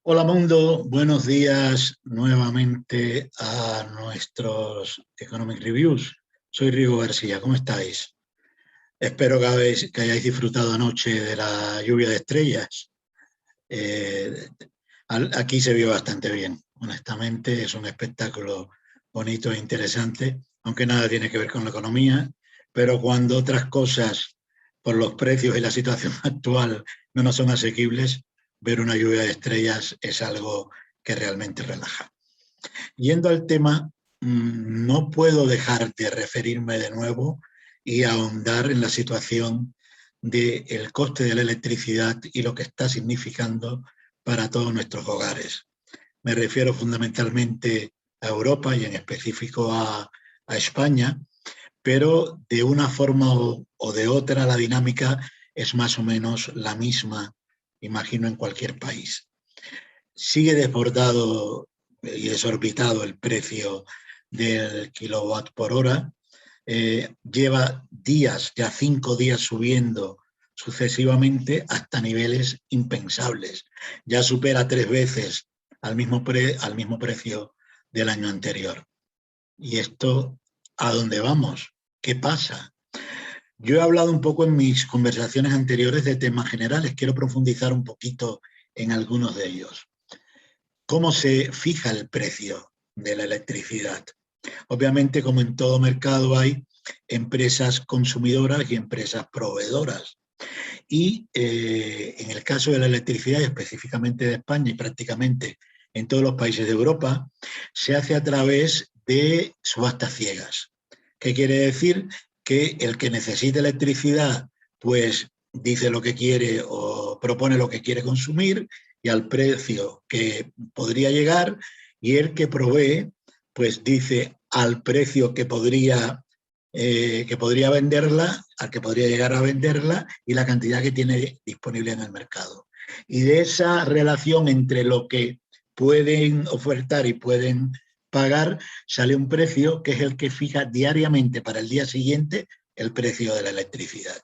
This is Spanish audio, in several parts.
Hola mundo, buenos días nuevamente a nuestros Economic Reviews. Soy Rigo García, ¿cómo estáis? Espero que hayáis disfrutado anoche de la lluvia de estrellas. Eh, Aquí se vio bastante bien, honestamente, es un espectáculo bonito e interesante, aunque nada tiene que ver con la economía, pero cuando otras cosas, por los precios y la situación actual, no nos son asequibles, ver una lluvia de estrellas es algo que realmente relaja. Yendo al tema, no puedo dejar de referirme de nuevo y ahondar en la situación del coste de la electricidad y lo que está significando para todos nuestros hogares. Me refiero fundamentalmente a Europa y en específico a España, pero de una forma o de otra la dinámica es más o menos la misma, imagino, en cualquier país. Sigue desbordado y desorbitado el precio del kilowatt por hora. Lleva días, ya 5 días subiendo sucesivamente hasta niveles impensables. Ya supera 3 veces al mismo precio del año anterior. ¿Y esto a dónde vamos? ¿Qué pasa? Yo he hablado un poco en mis conversaciones anteriores de temas generales. Quiero profundizar un poquito en algunos de ellos. ¿Cómo se fija el precio de la electricidad? Obviamente, como en todo mercado, hay empresas consumidoras y empresas proveedoras. Y en el caso de la electricidad, específicamente de España y prácticamente en todos los países de Europa, se hace a través de subastas ciegas. ¿Qué quiere decir? Que el que necesita electricidad, pues dice lo que quiere o propone lo que quiere consumir y al precio que podría llegar, y el que provee, pues dice al precio que podría venderla, al que podría llegar a venderla y la cantidad que tiene disponible en el mercado. Y de esa relación entre lo que pueden ofertar y pueden pagar, sale un precio que es el que fija diariamente para el día siguiente el precio de la electricidad.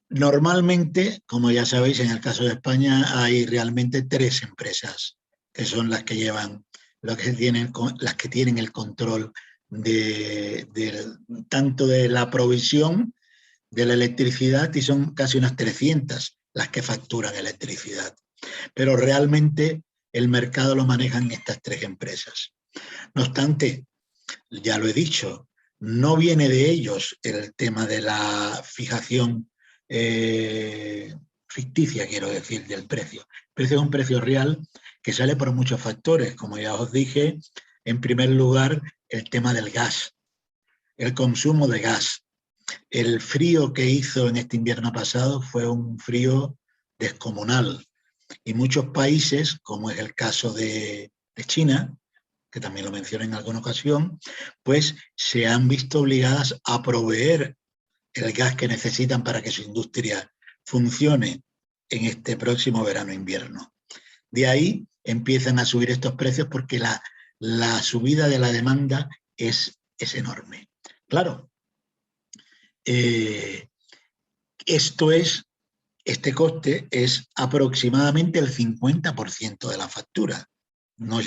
Normalmente, como ya sabéis, en el caso de España hay realmente 3 empresas que son las que llevan, las que tienen el control tanto de la provisión de la electricidad, y son casi unas 300 las que facturan electricidad. Pero realmente el mercado lo manejan estas 3 empresas. No obstante, ya lo he dicho, no viene de ellos el tema de la fijación ficticia, quiero decir, del precio. El precio es un precio real que sale por muchos factores. Como ya os dije, en primer lugar, el tema del gas, el consumo de gas. El frío que hizo en este invierno pasado fue un frío descomunal. Y muchos países, como es el caso de China, que también lo mencioné en alguna ocasión, pues se han visto obligadas a proveer el gas que necesitan para que su industria funcione en este próximo verano-invierno. De ahí empiezan a subir estos precios porque la subida de la demanda es enorme. Claro, eh, esto es, este coste es aproximadamente el 50% de la factura. No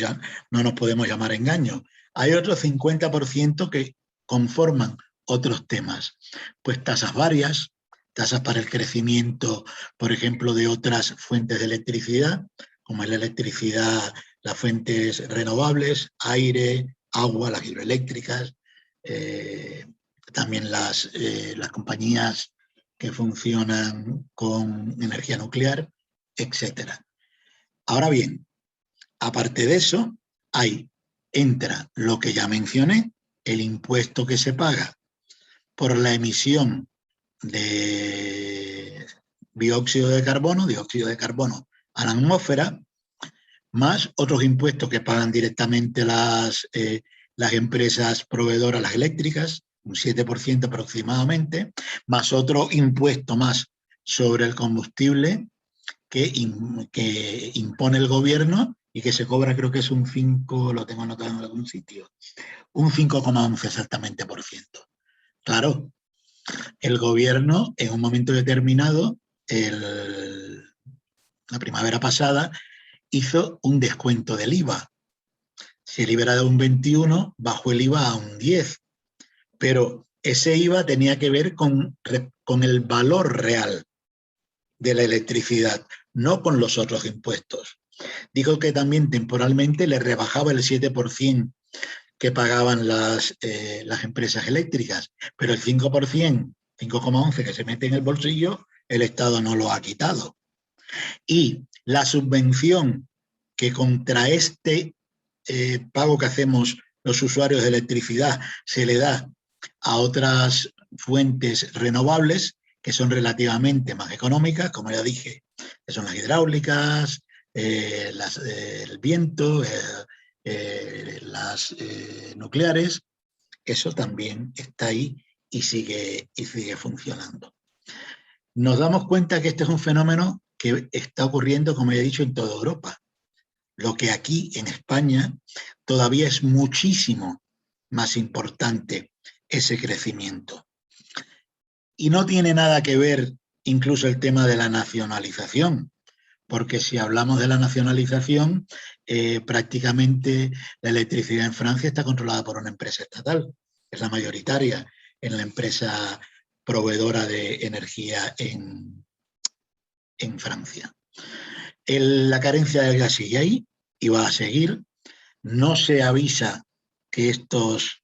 nos podemos llamar engaño. Hay otro 50% que conforman otros temas, pues tasas varias, tasas para el crecimiento, por ejemplo, de otras fuentes de electricidad, como es la electricidad, las fuentes renovables, aire, agua, las hidroeléctricas, también las compañías que funcionan con energía nuclear, etcétera. Ahora bien, aparte de eso, entra lo que ya mencioné, el impuesto que se paga por la emisión de dióxido de carbono a la atmósfera, más otros impuestos que pagan directamente las empresas proveedoras, las eléctricas, un 7% aproximadamente, más otro impuesto más sobre el combustible que impone el gobierno y que se cobra, creo que es un 5, lo tengo anotado en algún sitio, un 5,11 exactamente por ciento. Claro, el gobierno en un momento determinado, la primavera pasada, hizo un descuento del IVA. Si el IVA era de un 21, bajó el IVA a un 10. Pero ese IVA tenía que ver con el valor real de la electricidad, no con los otros impuestos. Dijo que también temporalmente le rebajaba el 7% que pagaban las empresas eléctricas, pero el 5%, 5,11 que se mete en el bolsillo, el Estado no lo ha quitado. Y la subvención que contra este pago que hacemos los usuarios de electricidad se le da a otras fuentes renovables que son relativamente más económicas, como ya dije, que son las hidráulicas, el viento, las nucleares. Eso también está ahí y sigue funcionando. Nos damos cuenta que este es un fenómeno que está ocurriendo, como ya he dicho, en toda Europa. Lo que aquí en España todavía es muchísimo más importante ese crecimiento. Y no tiene nada que ver incluso el tema de la nacionalización, porque si hablamos de la nacionalización, prácticamente la electricidad en Francia está controlada por una empresa estatal, es la mayoritaria en la empresa proveedora de energía en Francia. La carencia del gas sigue ahí y va a seguir. No se avisa que estas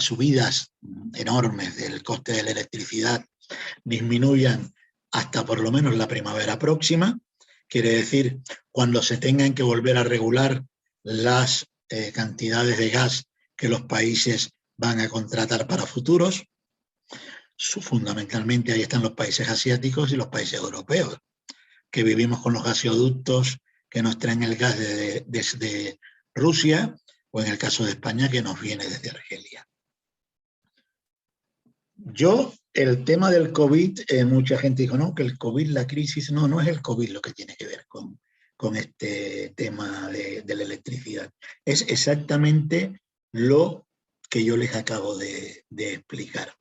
subidas enormes del coste de la electricidad disminuyan hasta por lo menos la primavera próxima. Quiere decir, cuando se tengan que volver a regular las cantidades de gas que los países van a contratar para futuros. Fundamentalmente ahí están los países asiáticos y los países europeos, que vivimos con los gasoductos que nos traen el gas desde Rusia, o en el caso de España, que nos viene desde Argelia. El tema del COVID, mucha gente dijo, no, que el COVID, la crisis, no es el COVID lo que tiene que ver con este tema de la electricidad. Es exactamente lo que yo les acabo de explicar.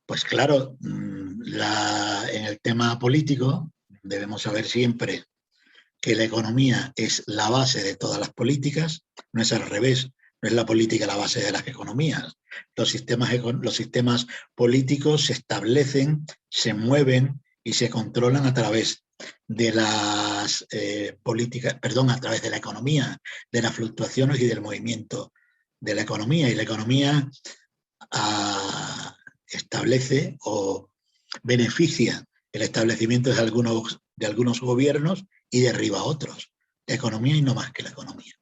Pues claro, en el tema político debemos saber siempre que la economía es la base de todas las políticas, no es al revés, no es la política la base de las economías. Los sistemas políticos se establecen, se mueven y se controlan a través de las a través de la economía, de las fluctuaciones y del movimiento de la economía. Y la economía establece o beneficia el establecimiento de algunos gobiernos y derriba a otros. La economía y no más que la economía.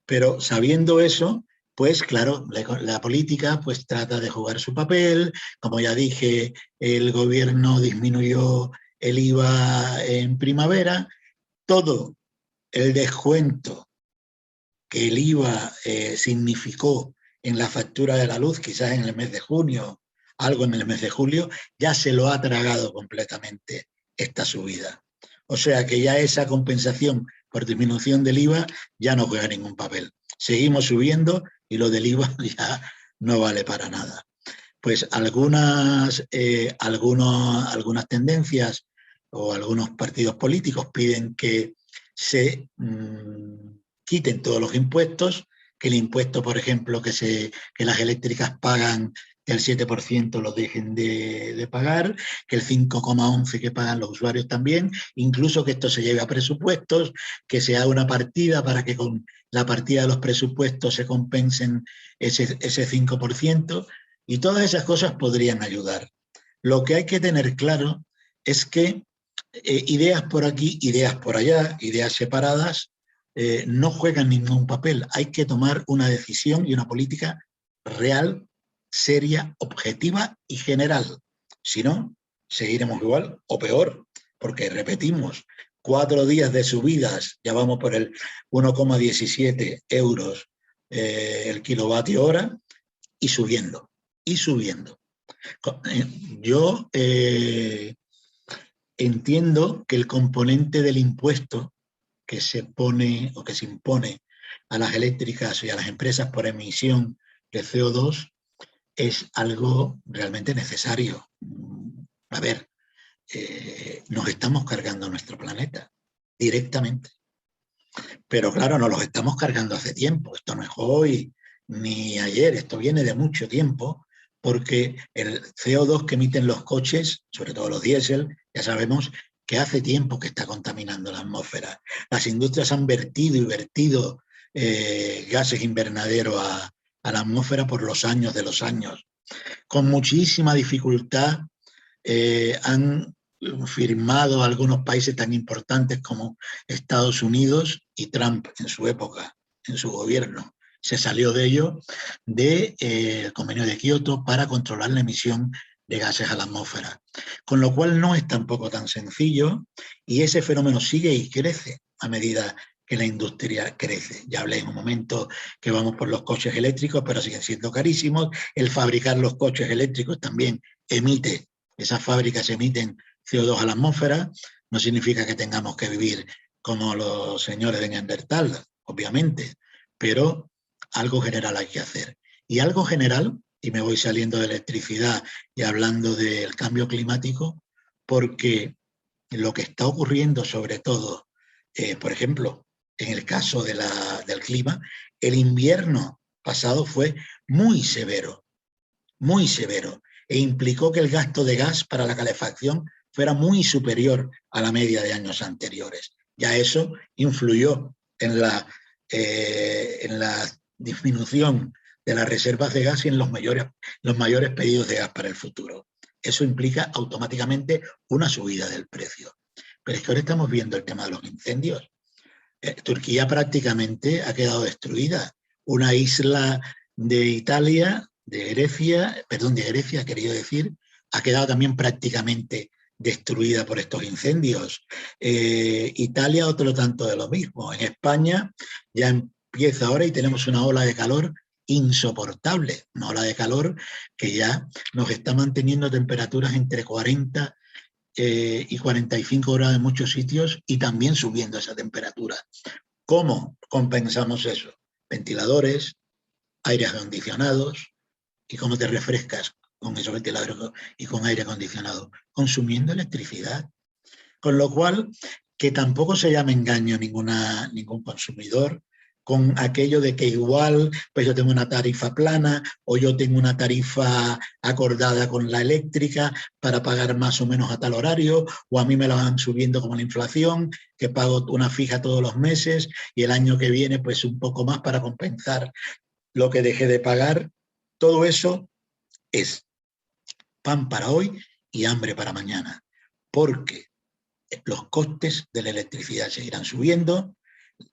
Pero sabiendo eso, pues claro, la política pues trata de jugar su papel. Como ya dije, el gobierno disminuyó el IVA en primavera. Todo el descuento que el IVA significó en la factura de la luz, quizás en el mes de junio, algo en el mes de julio, ya se lo ha tragado completamente esta subida. O sea que ya esa compensación por disminución del IVA ya no juega ningún papel. Seguimos subiendo y lo del IVA ya no vale para nada. Pues algunas tendencias o algunos partidos políticos piden que se quiten todos los impuestos, que el impuesto, por ejemplo, que las eléctricas pagan, que el 7% lo dejen de pagar, que el 5,11% que pagan los usuarios también, incluso que esto se lleve a presupuestos, que se haga una partida para que con la partida de los presupuestos se compensen ese 5%, y todas esas cosas podrían ayudar. Lo que hay que tener claro es que ideas por aquí, ideas por allá, ideas separadas, no juegan ningún papel. Hay que tomar una decisión y una política real, seria, objetiva y general. Si no, seguiremos igual o peor, porque repetimos, 4 días de subidas, ya vamos por el 1,17 euros el kilovatio hora, y subiendo. Yo entiendo que el componente del impuesto que se pone o que se impone a las eléctricas y a las empresas por emisión de CO2 es algo realmente necesario. A ver, nos estamos cargando nuestro planeta directamente. Pero claro, nos los estamos cargando hace tiempo. Esto no es hoy ni ayer, esto viene de mucho tiempo, porque el CO2 que emiten los coches, sobre todo los diésel, ya sabemos que hace tiempo que está contaminando la atmósfera. Las industrias han vertido y vertido gases invernaderos a la atmósfera por los años de los años. Con muchísima dificultad han firmado algunos países tan importantes como Estados Unidos y Trump en su época, en su gobierno. Se salió de ello del convenio de Kioto para controlar la emisión de gases a la atmósfera. Con lo cual no es tampoco tan sencillo y ese fenómeno sigue y crece a medida que la industria crece. Ya hablé en un momento que vamos por los coches eléctricos, pero siguen siendo carísimos. El fabricar los coches eléctricos también emite, esas fábricas emiten CO2 a la atmósfera. No significa que tengamos que vivir como los señores de Neandertal, obviamente, pero algo general hay que hacer. Y algo general, y me voy saliendo de electricidad y hablando del cambio climático, porque lo que está ocurriendo sobre todo, por ejemplo, en el caso del clima, el invierno pasado fue muy severo, e implicó que el gasto de gas para la calefacción fuera muy superior a la media de años anteriores. Ya eso influyó en la disminución de las reservas de gas y en los mayores pedidos de gas para el futuro. Eso implica automáticamente una subida del precio. Pero es que ahora estamos viendo el tema de los incendios. Turquía prácticamente ha quedado destruida. Una isla de Italia, de Grecia, quería decir, ha quedado también prácticamente destruida por estos incendios. Italia, otro tanto de lo mismo. En España ya empieza ahora y tenemos una ola de calor insoportable, una ola de calor que ya nos está manteniendo temperaturas entre 40 y 45 grados en muchos sitios y también subiendo esa temperatura. ¿Cómo compensamos eso? Ventiladores, aires acondicionados. ¿Y cómo te refrescas con esos ventiladores y con aire acondicionado? Consumiendo electricidad. Con lo cual, que tampoco se llame engaño ningún consumidor con aquello de que igual pues yo tengo una tarifa plana o yo tengo una tarifa acordada con la eléctrica para pagar más o menos a tal horario, o a mí me la van subiendo como la inflación, que pago una fija todos los meses y el año que viene pues un poco más para compensar lo que dejé de pagar. Todo eso es pan para hoy y hambre para mañana, porque los costes de la electricidad seguirán subiendo,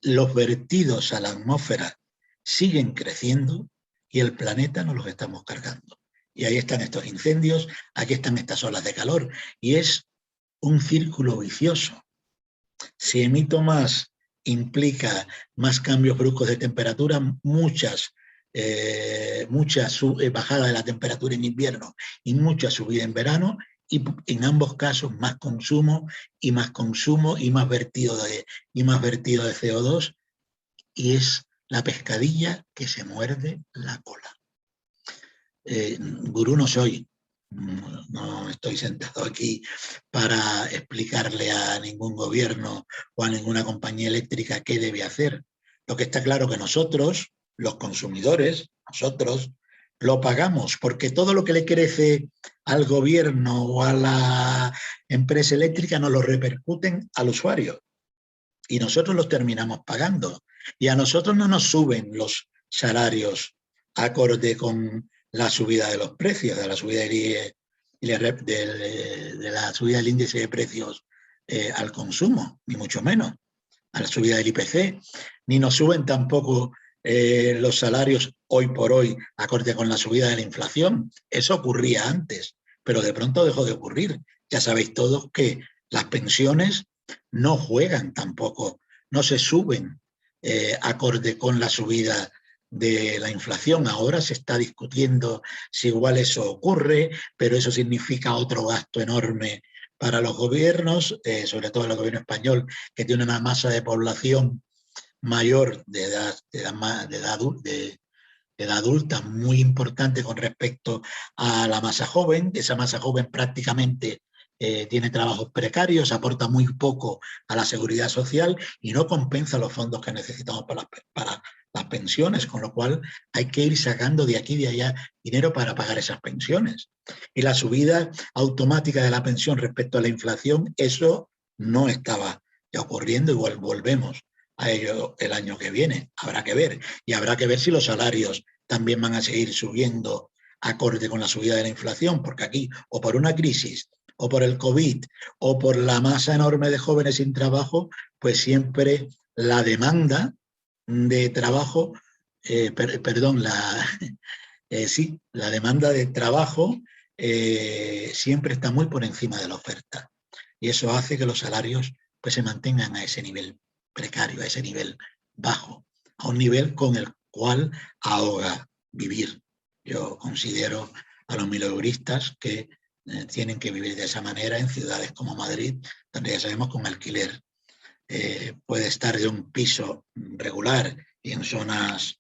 los vertidos a la atmósfera siguen creciendo y el planeta nos los estamos cargando. Y ahí están estos incendios, aquí están estas olas de calor, y es un círculo vicioso. Si emito más, implica más cambios bruscos de temperatura, mucha bajada de la temperatura en invierno y mucha subida en verano, y en ambos casos más consumo y más vertido de CO2, y es la pescadilla que se muerde la cola. Gurú no soy, no estoy sentado aquí para explicarle a ningún gobierno o a ninguna compañía eléctrica qué debe hacer. Lo que está claro que nosotros, los consumidores, nosotros lo pagamos, porque todo lo que le crece al gobierno o a la empresa eléctrica nos lo repercuten al usuario y nosotros los terminamos pagando. Y a nosotros no nos suben los salarios acorde con la subida de los precios, de la subida del índice de precios al consumo, ni mucho menos, a la subida del IPC, ni nos suben tampoco los salarios hoy por hoy acorde con la subida de la inflación. Eso ocurría antes, pero de pronto dejó de ocurrir. Ya sabéis todos que las pensiones no juegan tampoco, no se suben acorde con la subida de la inflación. Ahora se está discutiendo si igual eso ocurre, pero eso significa otro gasto enorme para los gobiernos, sobre todo el gobierno español, que tiene una masa de población mayor de edad adulta muy importante con respecto a la masa joven. Esa masa joven prácticamente tiene trabajos precarios, aporta muy poco a la seguridad social y no compensa los fondos que necesitamos para las pensiones, con lo cual hay que ir sacando de aquí y de allá dinero para pagar esas pensiones. Y la subida automática de la pensión respecto a la inflación, eso no estaba ya ocurriendo, igual volvemos a ello el año que viene. Habrá que ver. Y habrá que ver si los salarios también van a seguir subiendo acorde con la subida de la inflación, porque aquí, o por una crisis, o por el COVID, o por la masa enorme de jóvenes sin trabajo, pues siempre la demanda de trabajo, sí, la demanda de trabajo siempre está muy por encima de la oferta. Y eso hace que los salarios pues, se mantengan a ese nivel precario, a ese nivel bajo, a un nivel con el cual ahoga vivir. Yo considero a los mileuristas que tienen que vivir de esa manera en ciudades como Madrid, donde ya sabemos que un alquiler puede estar de un piso regular y en zonas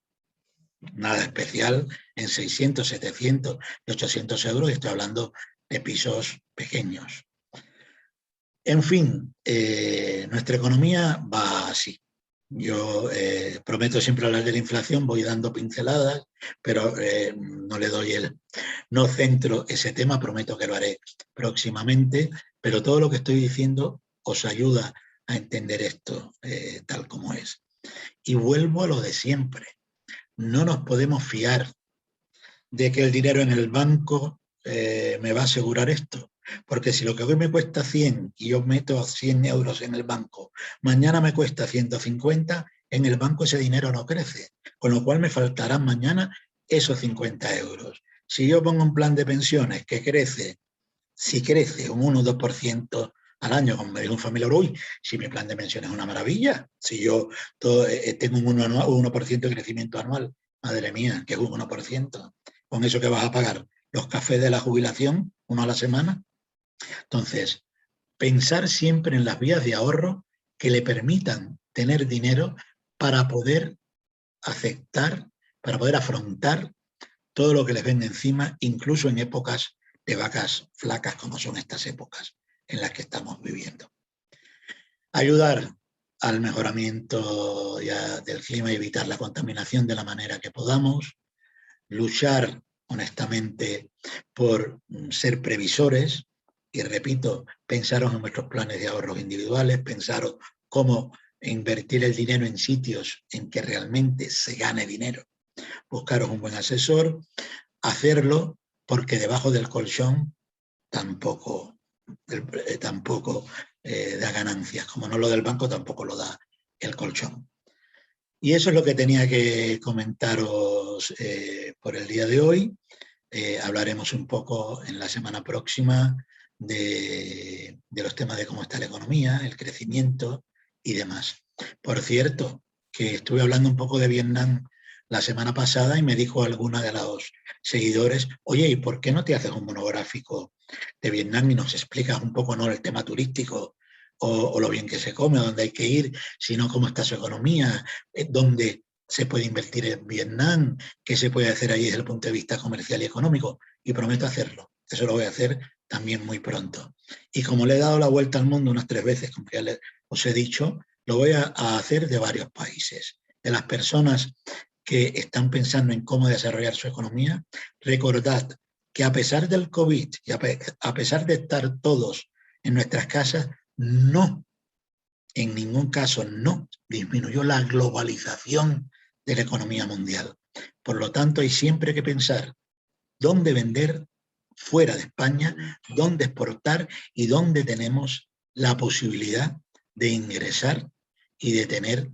nada especial, en 600, 700 y 800 euros, y estoy hablando de pisos pequeños. En fin, nuestra economía va así. Yo prometo siempre hablar de la inflación, voy dando pinceladas, pero no centro ese tema, prometo que lo haré próximamente, pero todo lo que estoy diciendo os ayuda a entender esto tal como es. Y vuelvo a lo de siempre. No nos podemos fiar de que el dinero en el banco me va a asegurar esto. Porque si lo que hoy me cuesta 100 y yo meto 100 euros en el banco, mañana me cuesta 150, en el banco ese dinero no crece. Con lo cual me faltarán mañana esos 50 euros. Si yo pongo un plan de pensiones que crece, si crece un 1 o 2% al año, como me dijo un familiar, uy, si mi plan de pensiones es una maravilla, si yo tengo un 1% de crecimiento anual, madre mía, que es un 1%, con eso que vas a pagar los cafés de la jubilación, uno a la semana. Entonces, pensar siempre en las vías de ahorro que le permitan tener dinero para poder aceptar, para poder afrontar todo lo que les venga encima, incluso en épocas de vacas flacas como son estas épocas en las que estamos viviendo. Ayudar al mejoramiento del clima y evitar la contaminación de la manera que podamos, luchar honestamente por ser previsores y, repito, pensaros en vuestros planes de ahorros individuales, pensaros cómo invertir el dinero en sitios en que realmente se gane dinero, buscaros un buen asesor, hacerlo porque debajo del colchón tampoco da ganancias, como no lo del banco tampoco lo da el colchón. Y eso es lo que tenía que comentaros por el día de hoy. Hablaremos un poco en la semana próxima de los temas de cómo está la economía, el crecimiento y demás. Por cierto, que estuve hablando un poco de Vietnam la semana pasada y me dijo alguna de los seguidores, oye, ¿y por qué no te haces un monográfico de Vietnam y nos explicas un poco, no, el tema turístico o lo bien que se come, dónde hay que ir, sino cómo está su economía, dónde se puede invertir en Vietnam, qué se puede hacer allí desde el punto de vista comercial y económico? Y prometo hacerlo. Eso lo voy a hacer también muy pronto. Y como le he dado la vuelta al mundo unas 3 veces, como ya os he dicho, lo voy a hacer de varios países. De las personas que están pensando en cómo desarrollar su economía, recordad que a pesar del COVID y a pesar de estar todos en nuestras casas, no, en ningún caso no disminuyó la globalización de la economía mundial. Por lo tanto, hay siempre que pensar dónde vender fuera de España, dónde exportar y dónde tenemos la posibilidad de ingresar y de tener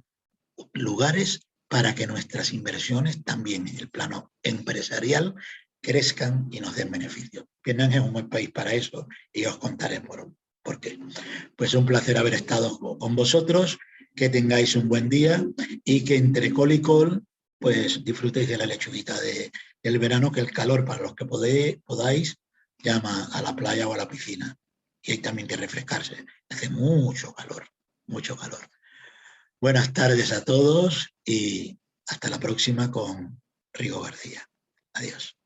lugares para que nuestras inversiones también en el plano empresarial crezcan y nos den beneficios. Vietnam es un buen país para eso y os contaré por qué. Pues un placer haber estado con vosotros, que tengáis un buen día y que entre col y col pues disfrutéis de la lechuguita del verano, que el calor, para los que podáis, llama a la playa o a la piscina. Y hay también que refrescarse. Hace mucho calor, mucho calor. Buenas tardes a todos y hasta la próxima con Rigo García. Adiós.